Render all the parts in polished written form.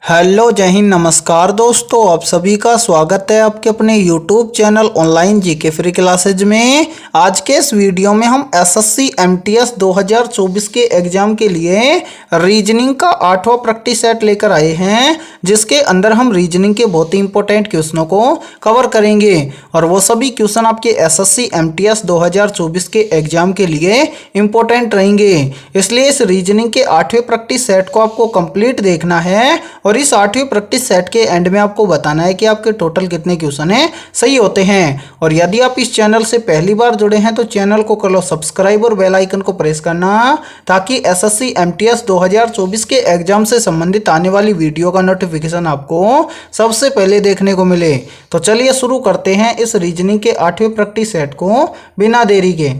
Hello जय हिंद नमस्कार दोस्तों, आप सभी का स्वागत है आपके अपने YouTube channel online GK free classes में। आज के इस वीडियो में हम एसएससी एमटीएस 2024 के एग्जाम के लिए रीजनिंग का 8वां प्रैक्टिस सेट लेकर आए हैं, जिसके अंदर हम रीजनिंग के बहुत ही इंपॉर्टेंट क्वेश्चनों को कवर करेंगे और वो सभी क्वेश्चन आपके एसएससी एमटीएस 2024 के एग्जाम के लिए इंपॉर्टेंट रहेंगे। इसलिए इस रीजनिंग के 8वें प्रैक्टिस सेट को आपको कंप्लीट देखना है और इस 8वें प्रैक्टिस सेट के एंड में आपको बताना है कि आपके टोटल कितने क्वेश्चन हैं सही होते हैं। और यदि आप इस चैनल से पहली बार जुड़े हैं तो चैनल को कर लो सब्सक्राइब और बेल आइकन को प्रेस करना, ताकि एसएससी एमटीएस 2024 के एग्जाम से संबंधित आने वाली वीडियो का नोटिफिकेशन आपको सबसे पहले देखने को मिले। तो चलिए शुरू करते हैं इस रीजनिंग के 8वें प्रैक्टिस सेट को बिना देरी के।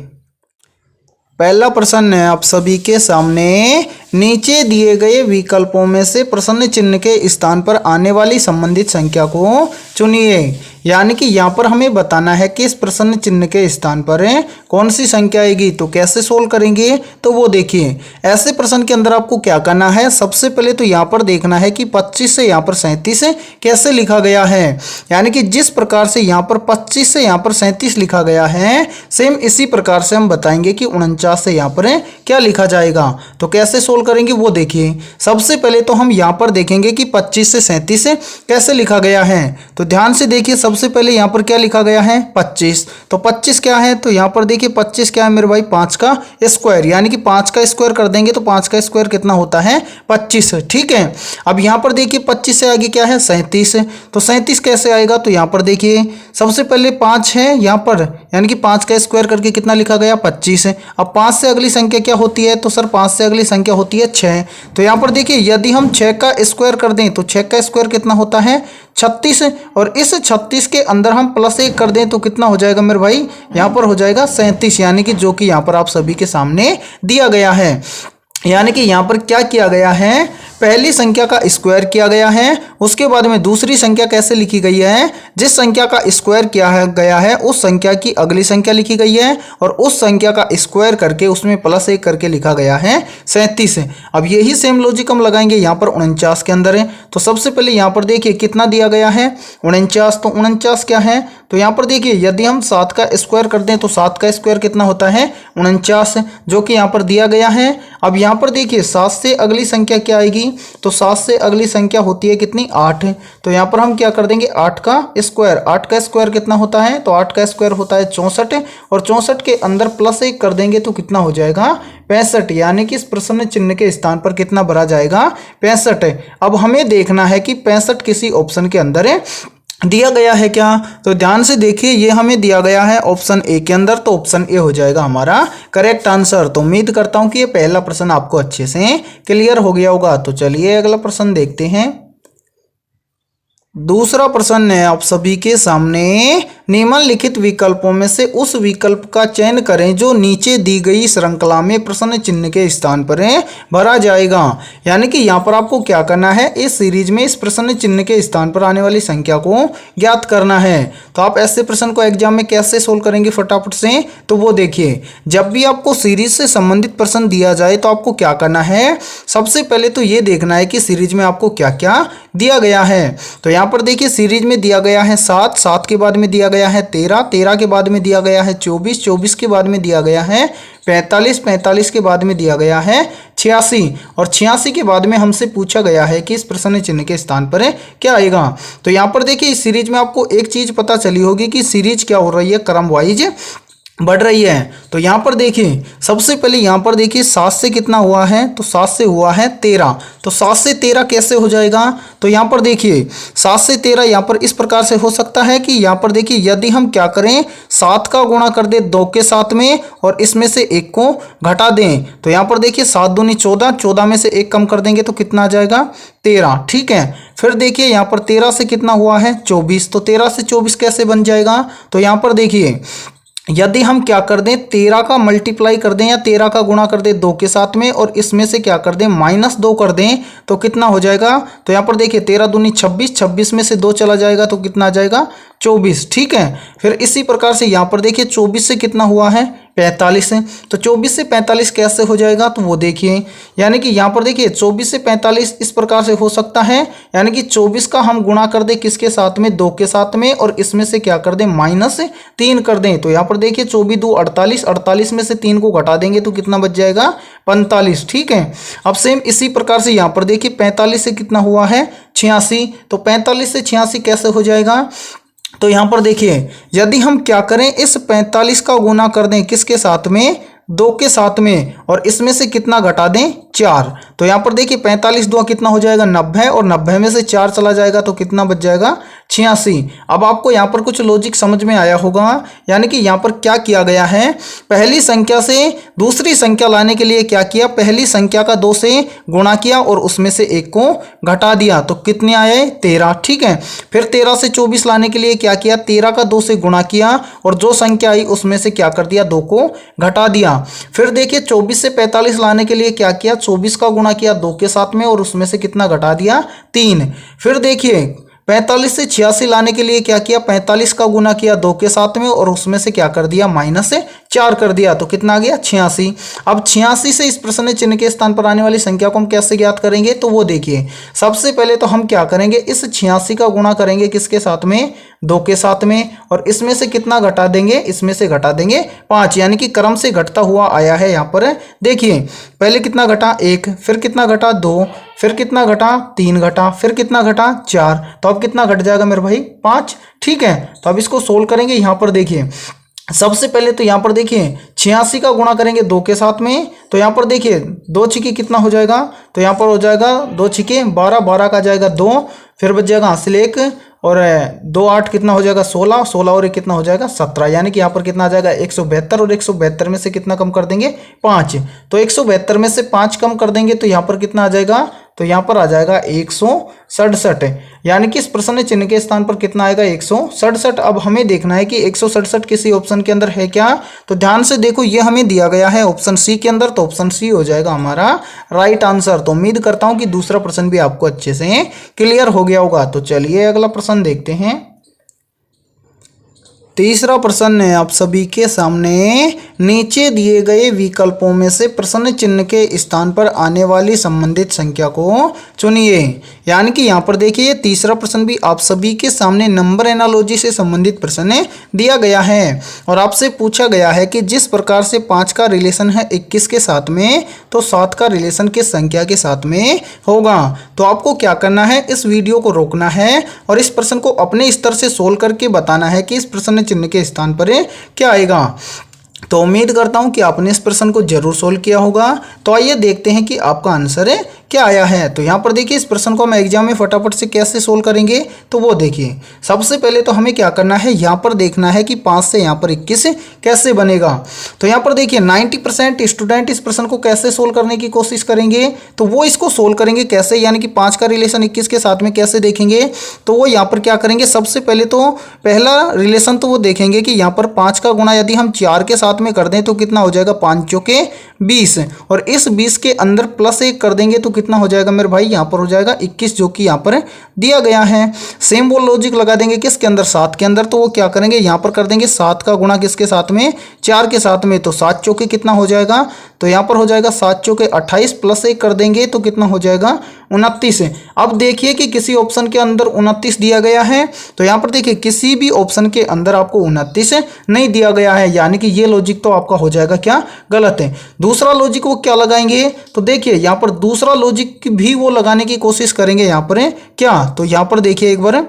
पहला प्रश्न है आप सभी के सामने, नीचे दिए गए विकल्पों में से प्रश्न चिन्ह के स्थान पर आने वाली संबंधित संख्या को चुनिए। यानी कि यहाँ पर हमें बताना है कि इस प्रश्न चिन्ह के स्थान पर कौन सी संख्या आएगी। तो कैसे सोल्व करेंगे, तो वो देखिए। ऐसे प्रश्न के अंदर आपको क्या करना है, सबसे पहले तो यहाँ पर देखना है कि 25 से यहाँ पर 37 कैसे लिखा गया है। यानी कि जिस प्रकार से यहाँ पर 25 से यहाँ पर 37 लिखा गया है, सेम इसी प्रकार से हम बताएंगे कि 49 से यहाँ पर क्या लिखा जाएगा। तो कैसे सोल्व करेंगे वो देखिए। सबसे पहले तो हम यहाँ पर देखेंगे कि 25 से 37 कैसे लिखा गया है। तो ध्यान से देखिए, सबसे पहले यहाँ पर क्या लिखा गया है 25। तो 25 क्या है, तो यहाँ पर देखिए 25 क्या है मेरे भाई, 5 का स्क्वायर। यानी कि 5 का स्क्वायर कर देंगे तो 5 का स्क्वायर कितना होता है 25। ठीक है, अब यहाँ पर देखिए 25 से आगे क्या है 37। तो 37 कैसे आएगा, तो यहाँ पर देखिए सबसे पहले 5 है यहाँ पर, यानी कि 5 का स्क्वायर करके कितना लिखा गया 25। अब 5 से अगली संख्या क्या होती है, तो सर 5 से अगली संख्या होती है 6। तो यहाँ पर देखिए यदि हम 6 का स्क्वायर कर दें तो 6 का स्क्वायर कितना होता है 36। और इस 36 के अंदर हम +1 कर दें तो कितना हो जाएगा मेरे भाई, यहाँ पर हो जाएगा 37। यानी कि जो कि यहाँ पर आप सभी के सामने दिया गया है। यानी कि यहाँ पर क्या किया गया है, पहली संख्या का स्क्वायर किया गया है, उसके बाद में दूसरी संख्या कैसे लिखी गई है, जिस संख्या का स्क्वायर किया गया है उस संख्या की अगली संख्या लिखी गई है और उस संख्या का स्क्वायर करके उसमें +1 करके लिखा गया है 37। अब यही सेम लॉजिक हम लगाएंगे यहाँ पर 49 के अंदर है। तो सबसे पहले यहाँ पर देखिए कितना दिया गया है 49। तो 49 क्या है, तो यहाँ पर देखिए यदि हम 7 का स्क्वायर कर दें तो 7 का स्क्वायर कितना होता है 49, जो कि यहाँ पर दिया गया है। अब यहाँ पर देखिए 7 से अगली संख्या क्या आएगी, तो 7 से अगली संख्या होती है कितनी 8। तो यहाँ पर हम क्या कर देंगे 8 का स्क्वायर। 8 का स्क्वायर कितना होता है, तो 8 का स्क्वायर होता है 64 और 64 के अंदर +1 कर देंगे तो कितना हो जाएगा 65। यानी कि इस प्रश्न चिन्ह के स्थान पर कितना भरा जाएगा 65। अब हमें देखना है कि 65 किसी ऑप्शन के अंदर है दिया गया है क्या। तो ध्यान से देखिए, ये हमें दिया गया है ऑप्शन ए के अंदर, तो ऑप्शन ए हो जाएगा हमारा करेक्ट आंसर। तो उम्मीद करता हूं कि ये पहला प्रश्न आपको अच्छे से क्लियर हो गया होगा। तो चलिए अगला प्रश्न देखते हैं। दूसरा प्रश्न है आप सभी के सामने, निम्नलिखित विकल्पों में से उस विकल्प का चयन करें जो नीचे दी गई श्रृंखला में प्रश्न चिन्ह के स्थान पर भरा जाएगा। यानी कि यहाँ पर आपको क्या करना है, इस सीरीज में इस प्रश्न चिन्ह के स्थान पर आने वाली संख्या को ज्ञात करना है। तो आप ऐसे प्रश्न को एग्जाम में कैसे सोल्व करेंगे फटाफट से, तो वो देखिए। जब भी आपको सीरीज से संबंधित प्रश्न दिया जाए तो आपको क्या करना है, सबसे पहले तो ये देखना है कि सीरीज में आपको क्या क्या दिया गया है। तो यहाँ पर देखिए सीरीज में दिया गया है 7, 7 के बाद में दिया गया है 13, 13 के बाद में दिया गया है 24, 24 के बाद में दिया गया है 45, 45 के बाद में दिया गया है 86 और 86 के बाद में हमसे पूछा गया है कि इस प्रश्न चिन्ह के स्थान पर क्या आएगा। तो यहाँ पर देखिए इस सीरीज में आपको एक चीज पता चली होगी कि सीरीज क्या हो रही है, क्रम वाइज बढ़ रही है। तो यहाँ पर देखिए सबसे पहले यहाँ पर देखिए 7 से कितना हुआ है, तो 7 से हुआ है 13। तो 7 से 13 कैसे हो जाएगा, तो यहाँ पर देखिए 7 से 13 यहाँ पर इस प्रकार से हो सकता है कि यहाँ पर देखिए यदि हम क्या करें 7 का गुणा कर दें 2 के साथ में और इसमें से 1 को घटा दें। तो यहाँ पर देखिए 7 दूनी 14, 14 में से 1 कम कर देंगे तो कितना आ जाएगा 13। ठीक है, फिर देखिए यहाँ पर 13 से कितना हुआ है 24। तो 13 से 24 कैसे बन जाएगा, तो यहाँ पर देखिए यदि हम क्या कर दें 13 का मल्टीप्लाई कर दें या 13 का गुणा कर दें 2 के साथ में और इसमें से क्या कर दें -2 कर दें तो कितना हो जाएगा। तो यहाँ पर देखिए 13 दूनी 26, 26 में से 2 चला जाएगा तो कितना आ जाएगा 24। ठीक है, फिर इसी प्रकार से यहाँ पर देखिए 24 से कितना हुआ है 45 है। तो 24 से 45 कैसे हो जाएगा, तो वो देखिए, यानी कि यहाँ पर देखिए 24 से 45 इस प्रकार से हो सकता है, यानी कि 24 का हम गुणा कर दें किसके साथ में, 2 के साथ में, और इसमें से क्या कर दें, -3 कर दें। तो यहाँ पर देखिए 24 2 48, 48 में से 3 को घटा देंगे तो कितना बच जाएगा, 45। ठीक है। अब सेम इसी प्रकार से यहाँ पर देखिए 45 से कितना हुआ है, 86। तो 45 से 86 कैसे हो जाएगा, तो यहां पर देखिए यदि हम क्या करें, इस 45 का गुना कर दें किसके साथ में, 2 के साथ में, और इसमें से कितना घटा दें, 4। तो यहां पर देखिए 45 2 कितना हो जाएगा, 90, और 90 में से 4 चला जाएगा तो कितना बच जाएगा, 86। अब आपको यहां पर कुछ लॉजिक समझ में आया होगा, यानी कि यहां पर क्या किया गया है, पहली संख्या से दूसरी संख्या लाने के लिए क्या किया, पहली संख्या का 2 से गुणा किया और उसमें से 1 को घटा दिया तो कितने आए, 13। ठीक है। फिर 13 से 24 लाने के लिए क्या किया, 13 का 2 से गुणा किया और जो संख्या आई उसमें से क्या कर दिया, 2 को घटा दिया। फिर देखिए 24 से 45 लाने के लिए क्या किया, 24 का गुणा किया 2 के साथ में और उसमें से कितना घटा दिया, 3। फिर देखिए 45 से 86 लाने के लिए क्या किया, 45 का गुना किया 2 के साथ में और उसमें से क्या कर दिया, -4 कर दिया तो कितना आ गया, 86। अब 86 से इस प्रश्न चिन्ह के स्थान पर आने वाली संख्या को हम कैसे ज्ञात करेंगे, तो वो देखिए सबसे पहले तो हम क्या करेंगे, इस 86 का गुणा करेंगे किसके साथ में, 2 के साथ में, और इसमें से कितना घटा देंगे, इसमें से घटा देंगे 5, यानी कि क्रम से घटता हुआ आया है। यहाँ पर देखिए पहले कितना घटा, 1, फिर कितना घटा, 2, फिर कितना घटा, 3 घटा, फिर कितना घटा, 4। तो अब कितना घट जाएगा मेरे भाई, 5। ठीक है। तो अब इसको सोल्व करेंगे। यहाँ पर देखिए सबसे पहले तो यहाँ पर देखिए 86 का गुणा करेंगे 2 के साथ में, तो यहाँ पर देखिए 2 छिके कितना हो जाएगा, तो यहाँ पर हो जाएगा 2 छिके 12, 12 का जाएगा 2, फिर बच जाएगा हासिल 1, और 2 8 कितना हो जाएगा, 16, 16 और 1 कितना हो जाएगा, 17। यानी कि यहाँ पर कितना आ जाएगा, 172, और 172 में से कितना कम कर देंगे, 5। तो 172 में से 5 कम कर देंगे तो यहाँ पर कितना आ जाएगा, तो यहाँ पर आ जाएगा 167, यानी कि इस प्रश्न चिन्ह के स्थान पर कितना आएगा, 167। अब हमें देखना है कि 167 किसी ऑप्शन के अंदर है क्या, तो ध्यान से देखो ये हमें दिया गया है ऑप्शन सी के अंदर, तो ऑप्शन सी हो जाएगा हमारा राइट आंसर। तो उम्मीद करता हूं कि दूसरा प्रश्न भी आपको अच्छे से क्लियर हो गया होगा। तो चलिए अगला प्रश्न देखते हैं। तीसरा प्रश्न है आप सभी के सामने, नीचे दिए गए विकल्पों में से प्रश्न चिन्ह के स्थान पर आने वाली संबंधित संख्या को चुनिए। यानी कि यहाँ पर देखिए तीसरा प्रश्न भी आप सभी के सामने नंबर एनालॉजी से संबंधित प्रश्न दिया गया है और आपसे पूछा गया है कि जिस प्रकार से 5 का रिलेशन है 21 के साथ में, तो 7 का रिलेशन किस संख्या के साथ में होगा। तो आपको क्या करना है, इस वीडियो को रोकना है और इस प्रश्न को अपने स्तर से सोल्व करके बताना है कि इस प्रश्न चिन्ह के स्थान पर क्या आएगा। तो उम्मीद करता हूं कि आपने इस प्रश्न को जरूर सोल्व किया होगा। तो आइए देखते हैं कि आपका आंसर क्या आया है। तो यहाँ पर देखिए इस प्रश्न को हम एग्जाम में फटाफट से कैसे सोल्व करेंगे, तो वो देखिए सबसे पहले तो हमें क्या करना है, यहाँ पर देखना है कि 5 से यहाँ पर 21 कैसे बनेगा। तो यहाँ पर देखिए 90% स्टूडेंट इस प्रश्न को कैसे सोल्व करने की कोशिश करेंगे, तो वो इसको सोल्व करेंगे कैसे, यानी कि 5 का रिलेशन 21 के साथ में कैसे देखेंगे। तो वो यहाँ पर क्या करेंगे, सबसे पहले तो पहला रिलेशन तो वो देखेंगे कि यहाँ पर 5 का गुणा यदि हम 4 के साथ में कर दें तो कितना हो जाएगा, 5 चौके 20, और इस 20 के अंदर +1 कर देंगे तो कितना हो जाएगा मेरे भाई, यहाँ पर हो जाएगा 21, जो कि यहाँ पर दिया गया है। सेम वो लॉजिक लगा देंगे किसके अंदर, 7 के अंदर। तो वो क्या करेंगे, यहाँ पर कर देंगे 7 का गुणा किसके साथ में, 4 के साथ में, तो 7 चौके कितना हो जाएगा, तो यहाँ पर हो जाएगा 7 चौके 28, +1 कर देंगे तो कितना हो जाएगा, 29। अब देखिए कि किसी ऑप्शन के अंदर 29 दिया गया है, तो यहाँ पर देखिए किसी भी ऑप्शन के अंदर आपको 29 नहीं दिया गया है, यानी कि ये लॉजिक तो आपका हो जाएगा क्या, गलत है। दूसरा लॉजिक वो क्या लगाएंगे, तो देखिए यहाँ पर दूसरा लॉजिक भी वो लगाने की कोशिश करेंगे। यहाँ पर क्या, तो यहाँ पर देखिए एक बार,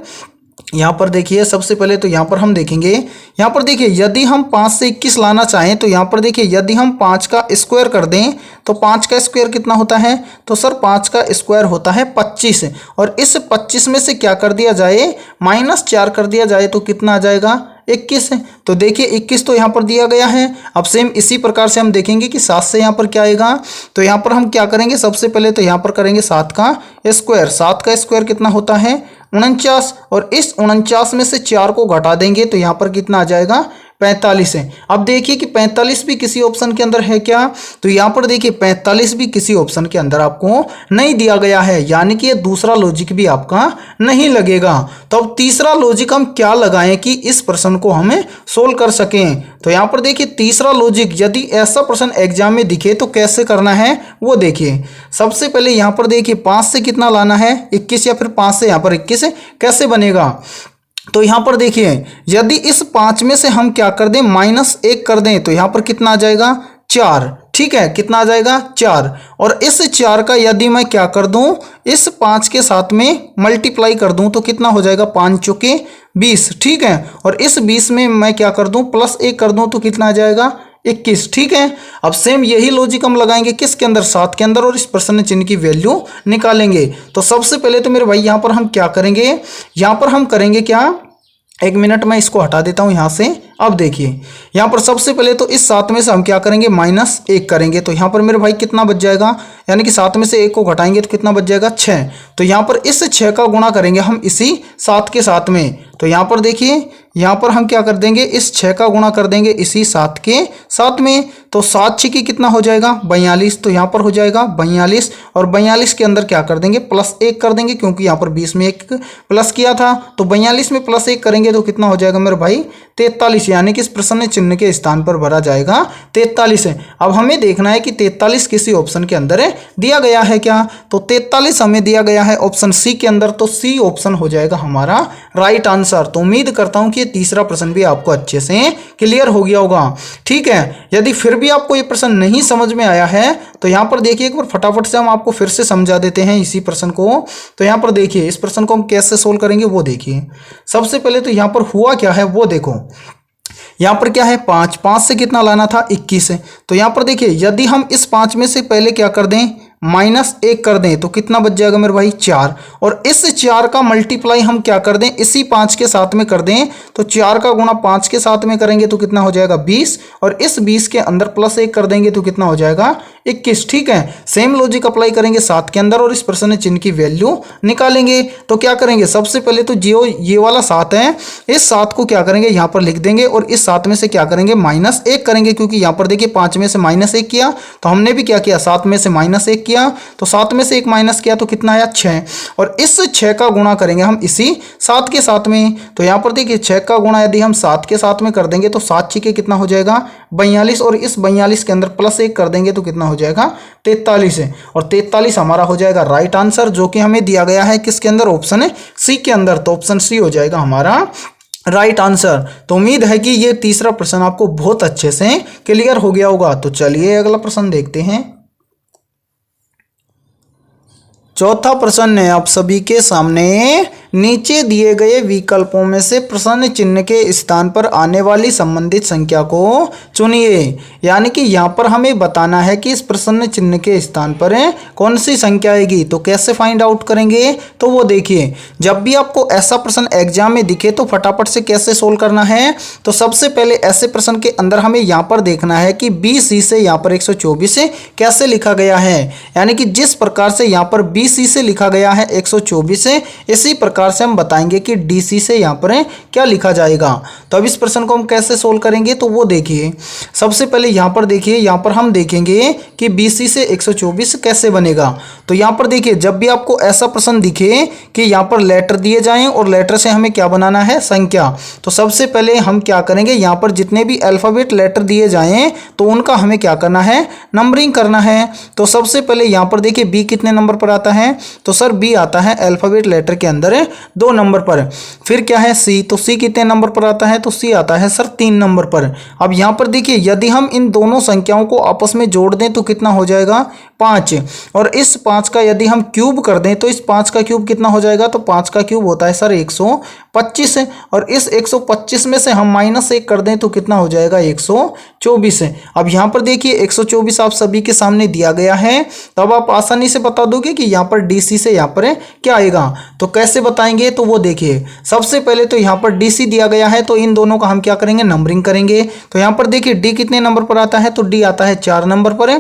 यहाँ पर देखिए सबसे पहले तो यहाँ पर हम देखेंगे, यहाँ पर देखिए यदि हम 5 से 21 लाना चाहें तो यहाँ पर देखिए यदि हम 5 का स्क्वायर कर दें तो 5 का स्क्वायर कितना होता है, तो सर 5 का स्क्वायर होता है 25, और इस 25 में से क्या कर दिया जाए, -4 कर दिया जाए तो कितना आ जाएगा, 21। तो देखिए 21 तो यहाँ पर दिया गया है। अब सेम इसी प्रकार से हम देखेंगे कि 7 से यहाँ पर क्या आएगा, तो यहाँ पर हम क्या करेंगे, सबसे पहले तो यहाँ पर करेंगे 7 का स्क्वायर। 7 का स्क्वायर कितना होता है, 49, और इस 49 में से 4 को घटा देंगे तो यहाँ पर कितना आ जाएगा, 45 है। अब देखिए कि 45 भी किसी ऑप्शन के अंदर है क्या, तो यहाँ पर देखिए 45 भी किसी ऑप्शन के अंदर आपको नहीं दिया गया है, यानी कि ये दूसरा लॉजिक भी आपका नहीं लगेगा। तो अब तीसरा लॉजिक हम क्या लगाएं कि इस प्रश्न को हमें सोल्व कर सकें। तो यहाँ पर देखिए तीसरा लॉजिक, यदि ऐसा प्रश्न एग्जाम में दिखे तो कैसे करना है वो देखिए। सबसे पहले यहाँ पर देखिए 5 से कितना लाना है, 21, या फिर 5 से यहाँ पर 21 कैसे बनेगा। तो यहां पर देखिए यदि इस 5 में से हम क्या कर दें, -1 कर दें, तो यहां पर कितना आ जाएगा 4। ठीक है, कितना आ जाएगा 4। और इस 4 का यदि मैं क्या कर दूं, इस 5 के साथ में मल्टीप्लाई कर दूं तो कितना हो जाएगा, 5 चौके 20। ठीक है, और इस 20 में मैं क्या कर दूं, +1 कर दूं तो कितना आ जाएगा 21। ठीक है, अब सेम यही लॉजिक हम लगाएंगे किसके अंदर, 7 के अंदर, और इस प्रश्न चिन्ह की वैल्यू निकालेंगे। तो सबसे पहले तो मेरे भाई यहाँ पर हम क्या करेंगे, यहाँ पर हम करेंगे क्या, 1 मिनट मैं इसको हटा देता हूँ यहाँ से। अब देखिए यहाँ पर सबसे पहले तो इस 7 में से हम क्या करेंगे, -1 करेंगे, तो यहाँ पर मेरे भाई कितना बच जाएगा, यानी कि 7 में से 1 को घटाएंगे तो कितना बच जाएगा 6। तो यहाँ पर इस 6 का गुणा करेंगे हम इसी 7 के साथ में। तो यहाँ पर देखिए यहाँ पर हम क्या कर देंगे, इस 6 का गुणा कर देंगे इसी 7 के साथ में। तो 7 6 की कितना हो जाएगा 42, तो यहाँ पर हो जाएगा 42, और 42 के अंदर क्या कर देंगे, +1 कर देंगे, क्योंकि यहाँ पर 20 में 1 प्लस किया था। तो 42 में +1 करेंगे तो कितना हो जाएगा मेरे भाई 43, यानी कि इस प्रश्न चिन्ह के स्थान पर भरा जाएगा 43 है। अब हमें देखना है कि 43 किसी ऑप्शन के अंदर दिया गया है क्या, तो 43 हमें दिया गया है ऑप्शन सी के अंदर, तो सी ऑप्शन हो जाएगा हमारा राइट आंसर। तो उम्मीद करता हूं कि ये तीसरा प्रश्न भी आपको अच्छे से क्लियर हो गया होगा। ठीक है, यदि फिर भी आपको ये प्रश्न नहीं समझ में आया है तो यहाँ पर देखिए एक बार फटाफट से हम आपको फिर से समझा देते हैं इसी प्रश्न को। तो यहाँ पर देखिए इस प्रश्न को हम कैसे सोल्व करेंगे वो देखिए। सबसे पहले तो यहाँ पर हुआ क्या है वो देखो, यहाँ पर क्या है 5 से कितना लाना था 21 है। तो यहाँ पर देखिए यदि हम इस 5 में से पहले क्या कर दें, -1 कर दें, तो कितना बच जाएगा मेरे भाई 4, और इस 4 का मल्टीप्लाई हम क्या कर दें, इसी 5 के साथ में कर दें, तो 4 का गुणा 5 के साथ में करेंगे तो कितना हो जाएगा 20, और इस 20 के अंदर +1 कर देंगे तो कितना हो जाएगा 21। ठीक है, सेम लॉजिक अप्लाई करेंगे 7 के अंदर और इस प्रश्न चिन्ह की वैल्यू निकालेंगे। तो क्या करेंगे, सबसे पहले तो जो ये वाला 7 है, इस 7 को क्या करेंगे यहाँ पर लिख देंगे, और इस 7 में से क्या करेंगे -1 करेंगे, क्योंकि यहाँ पर देखिए 5 में से -1 किया तो हमने भी क्या किया 7 में से -1 किया, तो 7 में से 1 माइनस किया तो कितना आया 6, और इस 6 का गुणा करेंगे हम इसी 7 के साथ में। तो यहाँ पर देखिए 6 का गुणा यदि हम 7 के साथ में कर देंगे तो 7 6 के कितना हो जाएगा 42, और इस 42 के अंदर +1 कर देंगे तो कितना हो जाएगा 43 है, और 43 हमारा हो जाएगा राइट आंसर, जो कि हमें दिया गया है किसके अंदर, ऑप्शन है सी के अंदर। तो ऑप्शन सी हो जाएगा हमारा राइट आंसर। तो उम्मीद है कि ये तीसरा प्रश्न आपको बहुत अच्छे से क्लियर हो गया होगा। तो चलिए अगला प्रश्न देखते हैं। चौथा प्रश्न है आप सभी के सामने, नीचे दिए गए विकल्पों में से प्रश्न चिन्ह के स्थान पर आने वाली संबंधित संख्या को चुनिए। यानी कि यहाँ पर हमें बताना है कि इस प्रश्न चिन्ह के स्थान पर कौन सी संख्या आएगी। तो कैसे फाइंड आउट करेंगे, तो वो देखिए, जब भी आपको ऐसा प्रश्न एग्जाम में दिखे तो फटाफट से कैसे सोल्व करना है। तो सबसे पहले ऐसे प्रश्न के अंदर हमें यहाँ पर देखना है कि BC से यहाँ पर 124 कैसे लिखा गया है, यानी कि जिस प्रकार से यहाँ पर BC से लिखा गया है 124 इसी प्रकार से हम बताएंगे कि DC से यहाँ पर क्या लिखा जाएगा। तो अब इस प्रश्न को हम कैसे सोल्व करेंगे, तो वो देखिए, सबसे पहले यहाँ पर देखिए, यहाँ पर हम देखेंगे कि BC से 124 कैसे बनेगा। तो यहाँ पर देखिए, जब भी आपको ऐसा प्रश्न दिखे कि यहाँ पर लेटर दिए जाएं और लेटर से हमें क्या बनाना है संख्या, तो सबसे पहले हम क्या करेंगे, यहाँ पर जितने भी अल्फाबेट लेटर दिए जाएं तो उनका हमें क्या करना है, नंबरिंग करना है। तो सबसे पहले यहाँ पर देखिए B कितने नंबर पर आता है, तो सर B आता है अल्फाबेट लेटर के अंदर 2 नंबर पर। फिर क्या है C, तो C कितने नंबर पर आता है, तो C आता है सर 3 नंबर पर। अब यहाँ पर देखिए, यदि हम इन दोनों संख्याओं को आपस में जोड़ दें तो कितना हो जाएगा 5, और इस 5 का यदि हम क्यूब कर दें तो इस 5 का क्यूब कितना हो जाएगा, तो 5 का क्यूब होता है सर 125, और इस 125 में से हम -1 कर दें तो कितना हो जाएगा 124। अब यहाँ पर देखिए 124 आप सभी के सामने दिया गया है, तो अब आप आसानी से बता दोगे कि यहाँ पर DC से यहाँ पर क्या आएगा। तो कैसे बताएंगे, तो वो देखिए, सबसे पहले तो यहाँ पर DC दिया गया है तो इन दोनों का हम क्या करेंगे, नंबरिंग करेंगे। तो यहाँ पर देखिए D कितने नंबर पर आता है, तो D आता है 4 नंबर पर,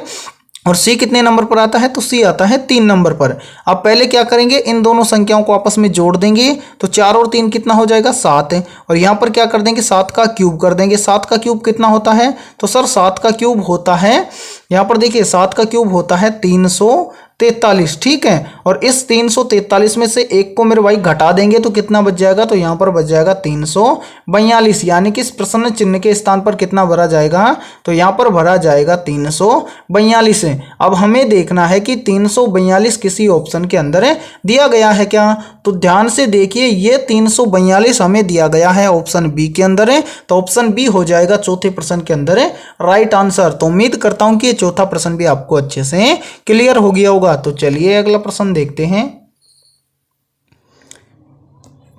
और सी कितने नंबर पर आता है, तो सी आता है 3 नंबर पर। अब पहले क्या करेंगे, इन दोनों संख्याओं को आपस में जोड़ देंगे, तो 4 और 3 कितना हो जाएगा, 7 है। और यहाँ पर क्या कर देंगे, 7 का क्यूब कर देंगे। 7 का क्यूब कितना होता है, तो सर 7 का क्यूब होता है, यहाँ पर देखिए 7 का क्यूब होता है 343, ठीक है। और इस 343 में से एक को मेरे भाई घटा देंगे तो कितना बच जाएगा, तो यहाँ पर बच जाएगा 342, यानी कि इस प्रश्न चिन्ह के स्थान पर कितना भरा जाएगा, तो यहाँ पर भरा जाएगा 342 है। अब हमें देखना है कि 342 किसी ऑप्शन के अंदर दिया गया है क्या, तो ध्यान से देखिए ये 342 हमें दिया गया है ऑप्शन बी के अंदर है, तो ऑप्शन बी हो जाएगा चौथे प्रश्न के अंदर राइट आंसर। तो उम्मीद करता हूं कि ये चौथा प्रश्न भी आपको अच्छे से क्लियर हो गया होगा। तो चलिए अगला प्रश्न देखते हैं।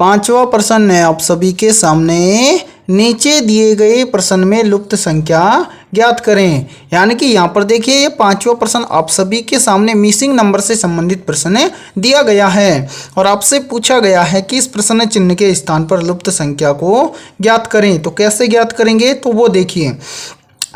पांचवा प्रश्न है आप सभी के सामने, नीचे दिए गए प्रश्न में लुप्त संख्या ज्ञात करें। यानी कि यहाँ पर देखिए ये पांचवा प्रश्न आप सभी के सामने मिसिंग नंबर से संबंधित प्रश्न दिया गया है और आपसे पूछा गया है कि इस प्रश्न चिन्ह के स्थान पर लुप्त संख्या को ज्ञात करें। तो कैसे ज्ञात करेंगे, तो वो देखिए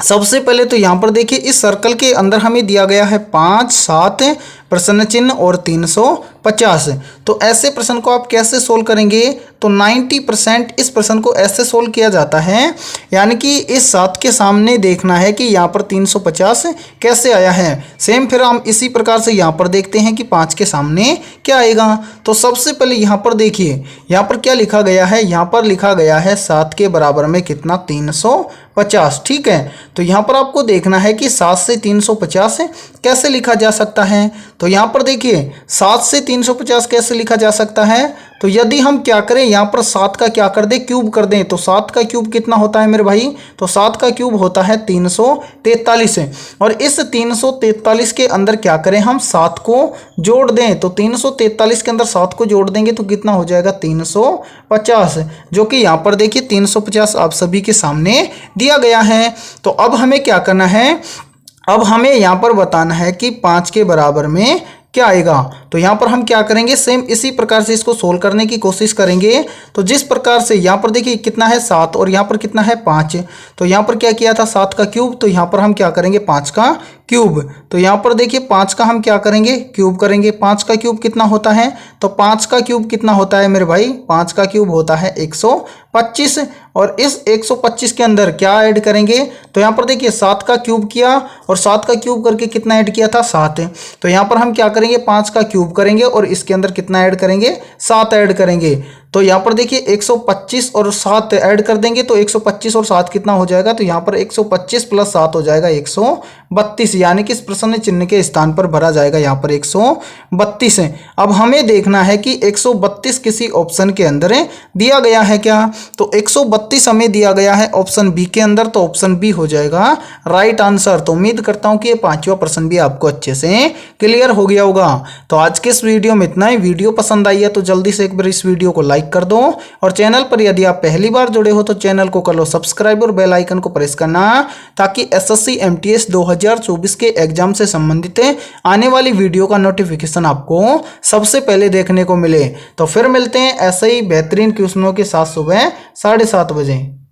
सबसे पहले तो यहाँ पर देखिए इस सर्कल के अंदर हमें दिया गया है 5, 7 प्रश्न चिन्ह और 350। तो ऐसे प्रश्न को आप कैसे सोल्व करेंगे, तो 90% इस प्रश्न को ऐसे सोल्व किया जाता है, यानी कि इस 7 के सामने देखना है कि यहाँ पर 350 कैसे आया है। सेम फिर हम इसी प्रकार से यहाँ पर देखते हैं कि 5 के सामने क्या आएगा। तो सबसे पहले यहाँ पर देखिए यहाँ पर क्या लिखा गया है, यहाँ पर लिखा गया है 7 के बराबर में कितना, 350, ठीक है। तो यहाँ पर आपको देखना है कि 7 से 350 कैसे लिखा जा सकता है। तो यहाँ पर देखिए 7 से 350 कैसे लिखा जा सकता है, तो यदि हम क्या करें, यहाँ पर 7 का क्या कर दें, क्यूब कर दें। तो 7 का क्यूब कितना होता है मेरे भाई, तो 7 का क्यूब होता है 343 और इस 343 के अंदर क्या करें, हम 7 को जोड़ दें। तो 343 के अंदर 7 को जोड़ देंगे तो कितना हो जाएगा, 350, जो कि यहाँ पर देखिए 350 आप सभी के सामने दिया गया है। तो अब हमें क्या करना है, अब हमें यहाँ पर बताना है कि 5 के बराबर में क्या आएगा। तो यहाँ पर हम क्या करेंगे, सेम इसी प्रकार से इसको सोल्व करने की कोशिश करेंगे। तो जिस प्रकार से यहाँ पर देखिए कितना है 7 और यहाँ पर कितना है 5, तो यहाँ पर क्या किया था 7 का क्यूब, तो यहाँ पर हम क्या करेंगे 5 का क्यूब। तो यहाँ पर देखिए 5 का हम क्या करेंगे, क्यूब करेंगे। 5 का क्यूब कितना होता है, तो 5 का क्यूब कितना होता है मेरे भाई, 5 का क्यूब होता है 125 और इस 125 के अंदर क्या ऐड करेंगे, तो यहाँ पर देखिए 7 का क्यूब किया और 7 का क्यूब करके कितना ऐड किया था, 7। तो यहाँ पर हम क्या करेंगे, 5 का क्यूब करेंगे और इसके अंदर कितना ऐड करेंगे, 7 ऐड करेंगे। तो यहाँ पर देखिए 125 और 7 ऐड कर देंगे तो 125 और 7 कितना हो जाएगा, तो यहाँ पर 125 प्लस 7 हो जाएगा 132, यानी कि इस प्रश्न चिन्ह के स्थान पर भरा जाएगा यहाँ पर 132 है। अब हमें देखना है कि 132 किसी ऑप्शन के अंदर दिया गया है क्या, तो 132 हमें दिया गया है ऑप्शन बी के अंदर, तो ऑप्शन बी हो जाएगा राइट आंसर। तो उम्मीद करता हूँ कि ये पांचवा प्रश्न भी आपको अच्छे से क्लियर हो गया होगा। तो आज के इस वीडियो में इतना ही। वीडियो पसंद आई है तो जल्दी से एक बार इस वीडियो को लाइक कर दो और चैनल पर यदि आप पहली बार जुड़े हो तो चैनल को कर लो सब्सक्राइब और बेल आइकन को प्रेस करना, ताकि एसएससी एमटीएस 2024 के एग्जाम से संबंधित आने वाली वीडियो का नोटिफिकेशन आपको सबसे पहले देखने को मिले। तो फिर मिलते हैं ऐसे ही बेहतरीन क्वेश्चनों के साथ सुबह 7:30 बजे।